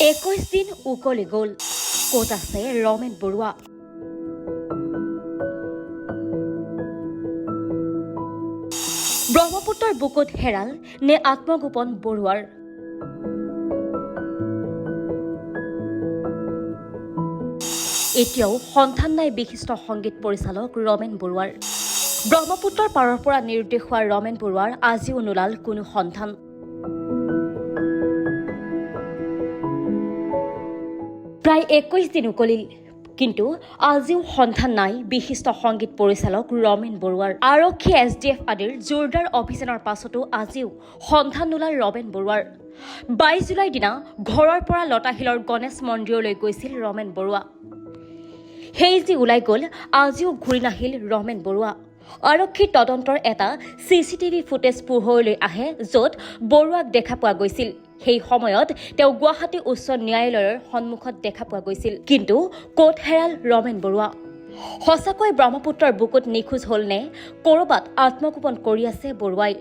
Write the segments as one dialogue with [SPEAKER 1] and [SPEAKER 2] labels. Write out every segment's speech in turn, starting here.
[SPEAKER 1] 21 দিন উকলি গ'ল। ক'ত আছে ৰমেন বৰুৱা? ব্ৰহ্মপুত্ৰৰ বুকুত হেৰাল নে আত্মগোপন বৰুৱাৰ? এতিয়াও সন্ধান নাই বিশিষ্ট সংগীত পৰিচালক ৰমেন বৰুৱাৰ। ব্ৰহ্মপুত্ৰৰ পাৰৰ পৰা নিৰুদ্দেশ হোৱা ৰমেন বৰুৱাৰ আজিও নোলাল কোনো সন্ধান। প্ৰায় 21 দিন উকলিল, কিন্তু আজিও সন্ধান নাই বিশিষ্ট সংগীত পৰিচালক ৰমেন বৰুৱাৰ। আৰক্ষী SDF আদিৰ জোৰদাৰ অভিযানৰ পাছতো আজিও সন্ধান নোলাল ৰমেন বৰুৱাৰ। 22 জুলাইৰ দিনা ঘৰৰ পৰা লতাশিলৰ গণেশ মন্দিৰলৈ গৈছিল ৰমেন বৰুৱা। সেই যি ওলাই গ'ল, আজিও ঘূৰি নাহিল ৰমেন বৰুৱা। আৰক্ষীৰ তদন্তৰ এটা CCTV ফুটেজ পোহৰলৈ আহে, য'ত বৰুৱাক দেখা পোৱা গৈছিল। সেই সময়ত তেওঁ গুৱাহাটী উচ্চ ন্যায়ালয়ৰ সন্মুখত দেখা পোৱা গৈছিল। কিন্তু ক'ত হেৰাল ৰমেন বৰুৱা? সঁচাকৈ ব্ৰহ্মপুত্ৰৰ বুকুত নিখোজ হ'ল নে ক'ৰবাত আত্মগোপন কৰি আছে বৰুৱাই?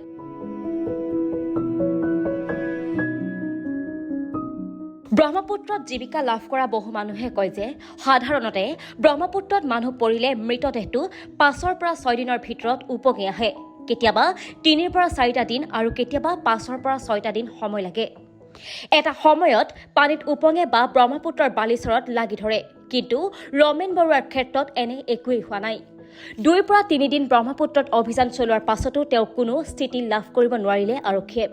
[SPEAKER 1] ব্ৰহ্মপুত্ৰত জীৱিকা লাভ কৰা বহু মানুহে কয় যে সাধাৰণতে ব্ৰহ্মপুত্ৰত মানুহ পৰিলে মৃতদেহটো 5 পৰা 6 দিনৰ ভিতৰত উপঙি আহে। কেতিয়াবা 3 পৰা 4টা দিন আৰু কেতিয়াবা 5 পৰা 6টা দিন সময় লাগে। এটা সময়ত পানীত উপঙে বা ব্ৰহ্মপুত্ৰৰ বালিচৰত লাগি ধৰে। কিন্তু ৰমেন বৰুৱাৰ ক্ষেত্ৰত এনে একোৱেই হোৱা নাই। 2 পৰা 3 দিন ব্ৰহ্মপুত্ৰত অভিযান চলোৱাৰ পাছতো তেওঁ কোনো স্থিতি লাভ কৰিব নোৱাৰিলে আৰক্ষীয়ে।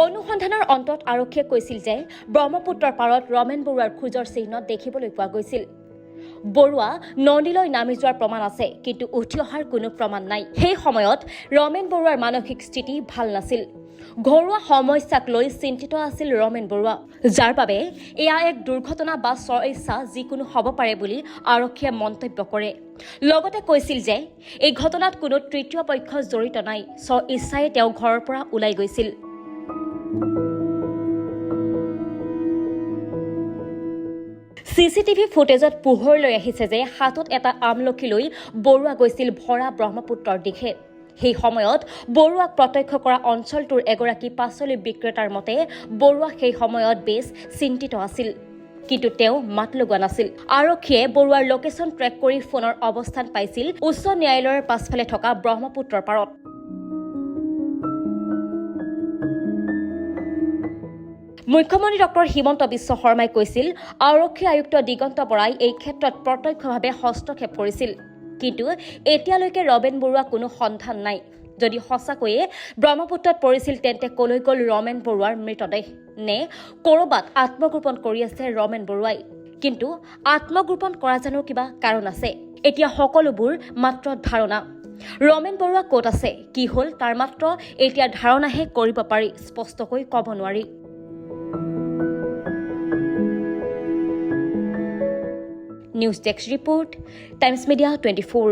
[SPEAKER 1] অনুসন্ধানৰ অন্তত আৰক্ষীয়ে কৈছিল যে ব্ৰহ্মপুত্ৰৰ পাৰত ৰমেন বৰুৱাৰ খোজৰ চিহ্ন দেখিবলৈ পোৱা গৈছিল। বৰুৱা নদীলৈ নামি যোৱাৰ প্ৰমাণ আছে, কিন্তু উঠি অহাৰ কোনো প্ৰমাণ নাই। সেই সময়ত ৰমেন বৰুৱাৰ মানসিক স্থিতি ভাল নাছিল। ঘৰুৱা সমস্যাক লৈ চিন্তিত আছিল ৰমেন বৰুৱা, যাৰ বাবে এয়া এক দুৰ্ঘটনা বা স্ব-ইচ্ছা যিকোনো হ'ব পাৰে বুলি আৰক্ষীয়ে মন্তব্য কৰে। লগতে কৈছিল যে এই ঘটনাত কোনো তৃতীয় পক্ষ জড়িত নাই, স্ব-ইচ্ছাৰে তেওঁ ঘৰৰ পৰা ওলাই গৈছিল। CCTV ফুটেজত পোহৰলৈ আহিছে যে হাতত এটা আমলখি লৈ বৰুৱা গৈছিল ভৰা ব্ৰহ্মপুত্ৰৰ দিশে। সেই সময়ত বৰুৱাক প্ৰত্যক্ষ কৰা অঞ্চলটোৰ এগৰাকী পাচলি বিক্ৰেতাৰ মতে বৰুৱা সেই সময়ত বেছ চিন্তিত আছিল, কিন্তু তেওঁ মাত লগোৱা নাছিল। আৰক্ষীয়ে বৰুৱাৰ লোকেশ্যন ট্ৰেক কৰি ফোনৰ অৱস্থান পাইছিল উচ্চ ন্যায়ালয়ৰ পাছফালে থকা ব্ৰহ্মপুত্ৰৰ পাৰত। মুখ্যমন্ত্ৰী ডক্টৰ হিমন্ত বিশ্ব শৰ্মাই কৈছিল, আৰক্ষী আয়ুক্ত দিগন্ত বৰাই এই ক্ষেত্ৰত প্ৰত্যক্ষভাৱে হস্তক্ষেপ কৰিছিল। কিন্তু এতিয়ালৈকে ৰমেন বৰুৱা কোনো সন্ধান নাই। যদি সঁচাকৈয়ে ব্ৰহ্মপুত্ৰত পৰিছিল, তেন্তে কলৈ গ'ল ৰমেন বৰুৱাৰ মৃতদেহ? নে ক'ৰবাত আত্মগোপন কৰি আছে ৰমেন বৰুৱাই? কিন্তু আত্মগোপন কৰা জানো কিবা কাৰণ আছে? এতিয়া সকলোবোৰ মাত্ৰ ধাৰণা। ৰমেন বৰুৱা ক'ত আছে, কি হ'ল, তাৰ মাত্ৰ এতিয়া ধাৰণাহে কৰিব পাৰি, স্পষ্টকৈ ক'ব নোৱাৰি। News desk report, times media 24।